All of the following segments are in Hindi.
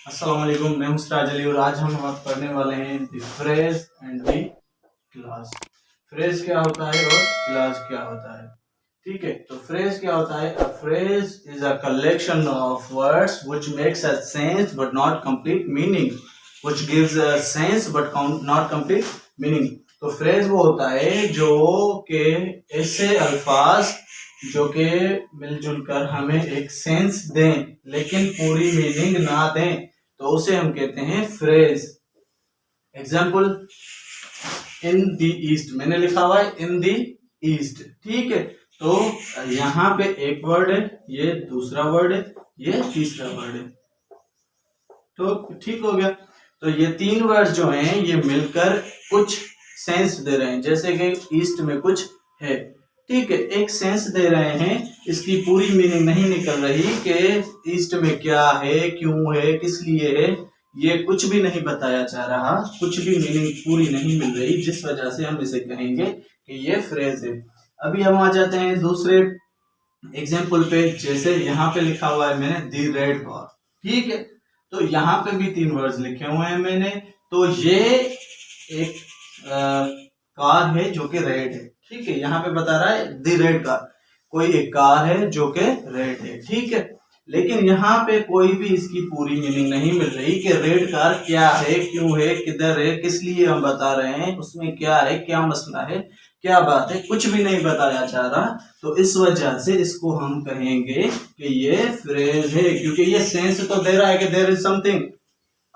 अस्सलाम वालेकुम, मैं हूं सिराज अली और आज हम बात करने वाले हैं the phrase and the class. Phrase क्या होता है और क्लास क्या होता है। ठीक है, तो फ्रेज क्या होता है? A phrase is a collection of words which makes a sense but not complete meaning, which gives a sense but not complete meaning. तो फ्रेज वो होता है जो के ऐसे अल्फाज जो कि मिलजुल कर हमें एक सेंस दें लेकिन पूरी मीनिंग ना दें, तो उसे हम कहते हैं phrase. Example, in the east, मैंने लिखा हुआ है इन द ईस्ट। ठीक है, तो यहाँ पे एक वर्ड है, ये दूसरा वर्ड है, ये तीसरा वर्ड है। तो ठीक हो गया। तो ये तीन वर्ड जो हैं ये मिलकर कुछ सेंस दे रहे हैं, जैसे कि ईस्ट में कुछ है। ठीक है, एक सेंस दे रहे हैं, इसकी पूरी मीनिंग नहीं निकल रही कि ईस्ट में क्या है, क्यों है, किस लिए है, ये कुछ भी नहीं बताया जा रहा, कुछ भी मीनिंग पूरी नहीं मिल रही, जिस वजह से हम इसे कहेंगे कि ये फ्रेज है। अभी हम आ जाते हैं दूसरे एग्जाम्पल पे। जैसे यहाँ पे लिखा हुआ है मैंने दी रेड कार। ठीक है, तो यहाँ पे भी तीन वर्ड्स लिखे हुए हैं मैंने। तो ये एक कार है जो कि रेड है। ठीक है, यहाँ पे बता रहा है दी रेड कार, कोई एक कार है जो कि रेड है। ठीक है, लेकिन यहाँ पे कोई भी इसकी पूरी मीनिंग नहीं मिल रही कि रेड कार क्या है, क्यों है, किधर है, किस लिए हम बता रहे हैं, उसमें क्या है, क्या मसला है, क्या बात है, कुछ भी नहीं बताया जा रहा। तो इस वजह से इसको हम कहेंगे कि ये फ्रेज है, क्योंकि ये सेंस तो दे रहा है कि there is something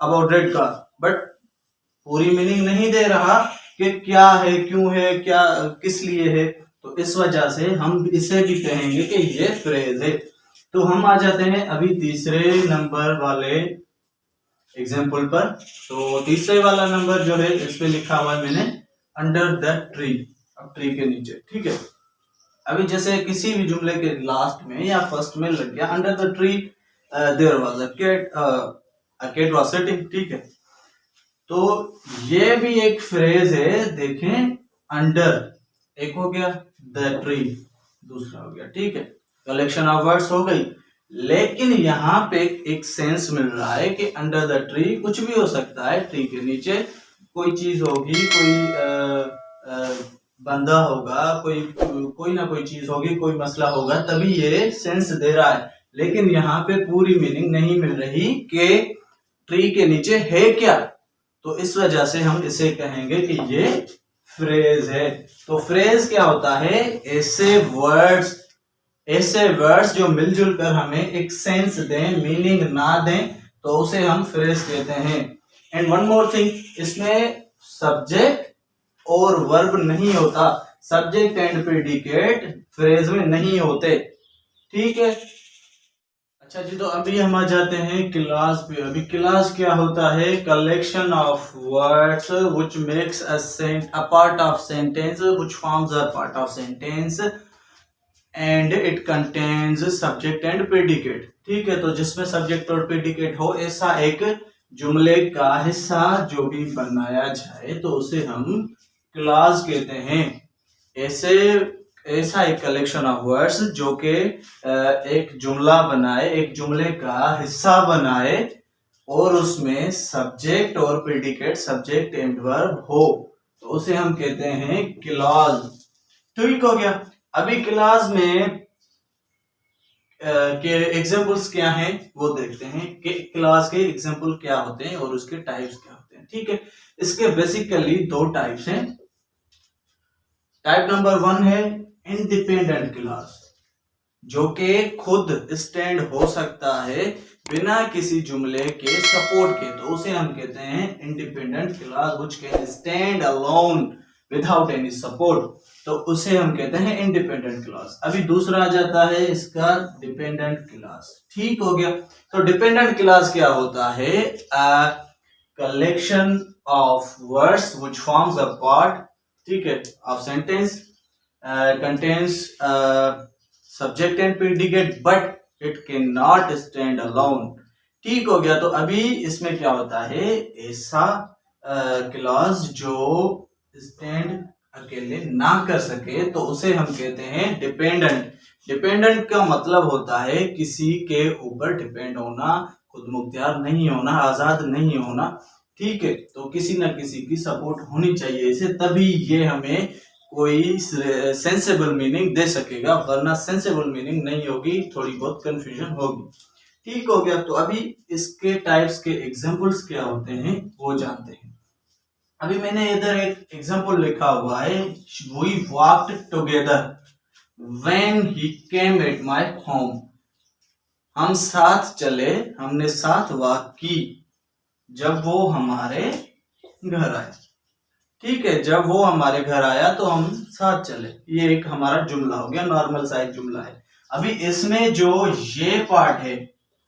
about red car, but पूरी मीनिंग नहीं दे रहा कि क्या है, क्यों है, क्या किस लिए है। तो इस वजह से हम इसे भी कहेंगे कि ये फ्रेज है। तो हम आ जाते हैं अभी तीसरे नंबर वाले एग्जाम्पल पर। तो तीसरे वाला नंबर जो है इस पे लिखा हुआ है मैंने अंडर द ट्री, अब ट्री के नीचे। ठीक है, अभी जैसे किसी भी जुमले के लास्ट में या फर्स्ट में लग गया under the tree there was a cat was sitting. ठीक है, तो ये भी एक फ्रेज है। देखें, अंडर एक हो गया, द ट्री दूसरा हो गया। ठीक है, कलेक्शन ऑफ वर्ड्स हो गई, लेकिन यहाँ पे एक सेंस मिल रहा है कि अंडर द ट्री कुछ भी हो सकता है। ट्री के नीचे कोई चीज होगी, कोई बंदा होगा, कोई ना कोई चीज होगी, कोई मसला होगा, तभी ये सेंस दे रहा है। लेकिन यहाँ पे पूरी मीनिंग नहीं मिल रही कि ट्री के नीचे है क्या। तो इस वजह से हम इसे कहेंगे कि ये फ्रेज है। तो फ्रेज क्या होता है? ऐसे वर्ड्स जो मिलजुल कर हमें एक सेंस दें, मीनिंग ना दें, तो उसे हम फ्रेज कहते हैं। एंड वन मोर थिंग, इसमें सब्जेक्ट और वर्ब नहीं होता, सब्जेक्ट एंड प्रेडिकेट फ्रेज में नहीं होते। ठीक है, अच्छा जी, तो अभी हम आ जाते हैं क्लास पे। अभी क्लास क्या होता है? Collection of words which makes a part of sentence which forms a part of sentence and it contains subject and predicate. ठीक है, तो जिसमें सब्जेक्ट और प्रेडिकेट हो, ऐसा एक जुमले का हिस्सा जो भी बनाया जाए तो उसे हम क्लास कहते हैं। ऐसा एक कलेक्शन ऑफ वर्ड्स जो कि एक जुमला बनाए, एक जुमले का हिस्सा बनाए और उसमें सब्जेक्ट और प्रेडिकेट, सब्जेक्ट एंड वर्ब हो, तो उसे हम कहते हैं क्लॉज। ठीक हो गया। अभी क्लास में के एग्जांपल्स क्या हैं वो देखते हैं कि क्लास के एग्जांपल क्या होते हैं और उसके टाइप्स क्या होते हैं। ठीक है, इसके बेसिकली दो टाइप्स हैं। टाइप नंबर 1 है इंडिपेंडेंट क्लास, जो कि खुद स्टैंड हो सकता है बिना किसी जुमले के सपोर्ट के, तो उसे हम कहते हैं independent class which can stand alone without any support, तो उसे हम कहते हैं इंडिपेंडेंट क्लास। अभी दूसरा आ जाता है इसका डिपेंडेंट क्लास। ठीक हो गया। तो डिपेंडेंट क्लास क्या होता है? Collection of words which forms a part, ठीक है, of sentence, contains subject and predicate but it can not stand alone. ठीक हो गया। तो अभी इसमें क्या होता है? ऐसा क्लॉज जो स्टैंड अकेले ना कर सके तो उसे हम कहते हैं डिपेंडेंट। डिपेंडेंट का मतलब होता है किसी के ऊपर डिपेंड होना, खुद मुख्तियार नहीं होना, आजाद नहीं होना, ठीक है। तो किसी न किसी की सपोर्ट होनी चाहिए इसे, तभी ये हमें कोई सेंसेबल मीनिंग दे सकेगा, वरना सेंसेबल मीनिंग नहीं होगी, थोड़ी बहुत कंफ्यूजन होगी। ठीक हो गया। तो अभी इसके टाइप्स के एग्जांपल्स क्या होते हैं वो जानते हैं। अभी मैंने इधर एक एग्जांपल लिखा हुआ है, we walked together when he came at my home. हम साथ चले, हमने साथ वॉक की जब वो हमारे घर आए। ठीक है, जब वो हमारे घर आया तो हम साथ चले, ये एक हमारा जुमला हो गया, नॉर्मल सा एक जुमला है। अभी इसमें जो ये पार्ट है,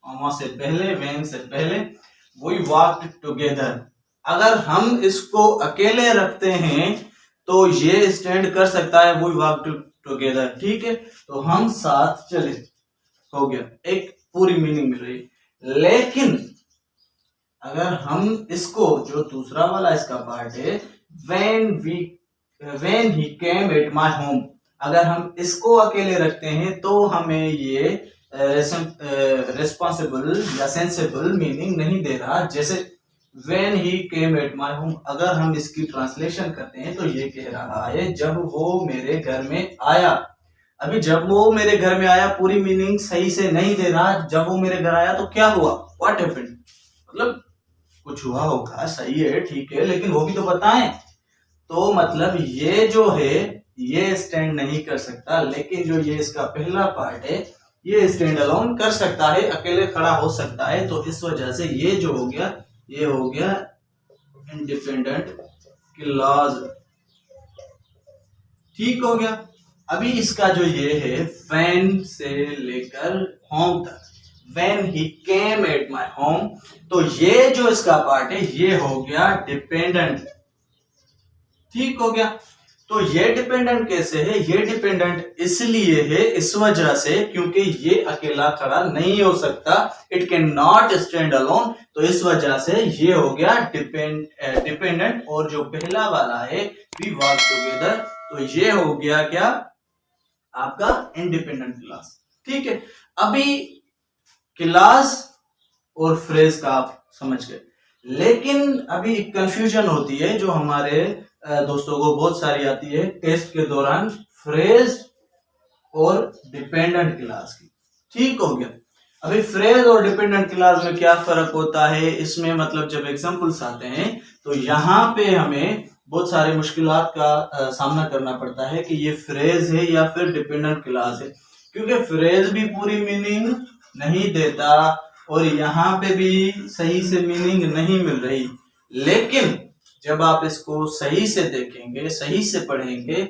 वहां से पहले, व्हेन से पहले, वी वॉक्ड टुगेदर, अगर हम इसको अकेले रखते हैं तो ये स्टैंड कर सकता है, वी वॉक्ड टुगेदर, ठीक है। तो हम साथ चले हो गया, एक पूरी मीनिंग मिल रही। लेकिन अगर हम इसको, जो दूसरा वाला इसका पार्ट है, when he came at my home, अगर हम इसको अकेले रखते हैं तो हमें ये रिस्पॉन्सिबल या सेंसेबल मीनिंग नहीं दे रहा। जैसे when he came at my home, अगर हम इसकी ट्रांसलेशन करते हैं तो ये कह रहा है जब वो मेरे घर में आया। अभी जब वो मेरे घर में आया पूरी मीनिंग सही से नहीं दे रहा। जब वो मेरे घर आया तो क्या हुआ, व्हाट हैपेंड, मतलब कुछ हुआ होगा, सही है, ठीक है, लेकिन वो भी तो बताएं। तो मतलब ये जो है ये स्टैंड नहीं कर सकता, लेकिन जो ये इसका पहला पार्ट है ये स्टैंड अलोन कर सकता है, अकेले खड़ा हो सकता है। तो इस वजह से ये जो हो गया, ये हो गया इंडिपेंडेंट क्लॉज। ठीक हो गया। अभी इसका जो ये है व्हेन से लेकर होम तक, when he came at my home, तो ये जो इसका पार्ट है ये हो गया डिपेंडेंट। ठीक हो गया। तो ये डिपेंडेंट कैसे है, ये डिपेंडेंट इसलिए है, इस वजह से, क्योंकि ये अकेला खड़ा नहीं हो सकता, it can not stand alone. तो इस वजह से ये हो गया डिपेंडेंट। और जो पहला वाला है वी वॉक टुगेदर, तो ये हो गया क्या, आपका इंडिपेंडेंट क्लास। ठीक है। अभी क्लास और फ्रेज का आप समझ गए, लेकिन अभी कंफ्यूजन होती है जो हमारे दोस्तों को बहुत सारी आती है टेस्ट के दौरान, फ्रेज और डिपेंडेंट क्लास की। ठीक हो गया। अभी फ्रेज और डिपेंडेंट क्लास में क्या फर्क होता है, इसमें मतलब जब एग्जांपल्स आते हैं तो यहाँ पे हमें बहुत सारे मुश्किलात का सामना करना पड़ता है कि ये फ्रेज है या फिर डिपेंडेंट क्लास है, क्योंकि फ्रेज भी पूरी मीनिंग नहीं देता और यहाँ पे भी सही से मीनिंग नहीं मिल रही। लेकिन जब आप इसको सही से देखेंगे, सही से पढ़ेंगे,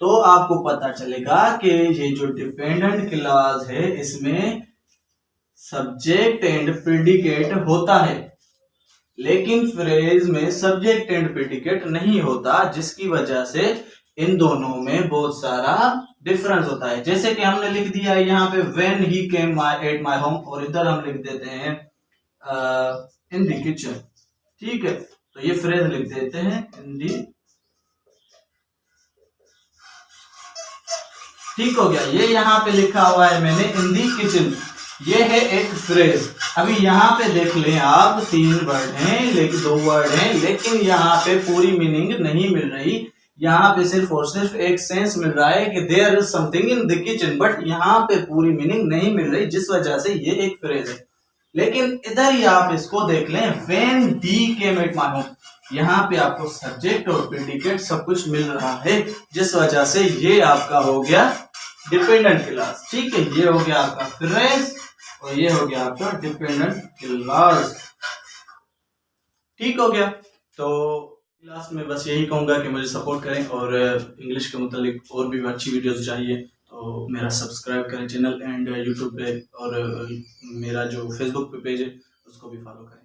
तो आपको पता चलेगा कि ये जो डिपेंडेंट क्लॉज है इसमें सब्जेक्ट एंड प्रेडिकेट होता है, लेकिन फ्रेज में सब्जेक्ट एंड प्रेडिकेट नहीं होता, जिसकी वजह से इन दोनों में बहुत सारा डिफरेंस होता है। जैसे कि हमने लिख दिया है यहाँ पे when he came at my home, और इधर हम लिख देते हैं in the kitchen। ठीक है, तो ये फ्रेज लिख देते हैं in the। ठीक हो गया। ये यहाँ पे लिखा हुआ है मैंने in the kitchen, ये है एक फ्रेज। अभी यहाँ पे देख लें आप, 3 वर्ड हैं, लेकिन 2 वर्ड हैं, लेकिन यहाँ पे पूरी मीनिंग नहीं मिल रही। यहाँ पे सिर्फ और सिर्फ एक सेंस मिल रहा है कि there is something in the kitchen, but यहाँ पे पूरी मीनिंग नहीं मिल रही, जिस वजह से ये एक फ्रेज है। लेकिन इधर ही आप इसको देख लें, when the came at my home, यहाँ पे आपको सब्जेक्ट और प्रेडिकेट सब कुछ मिल रहा है, जिस वजह से ये आपका हो गया डिपेंडेंट क्लॉज। ठीक है, ये हो गया आपका फ्रेज और ये हो गया आपका डिपेंडेंट क्लॉज। ठीक हो गया। तो क्लास में बस यही कहूँगा कि मुझे सपोर्ट करें, और इंग्लिश के मुतालिक और भी अच्छी वीडियोस चाहिए तो मेरा सब्सक्राइब करें चैनल एंड यूट्यूब पे, और मेरा जो फेसबुक पे पेज है उसको भी फॉलो करें।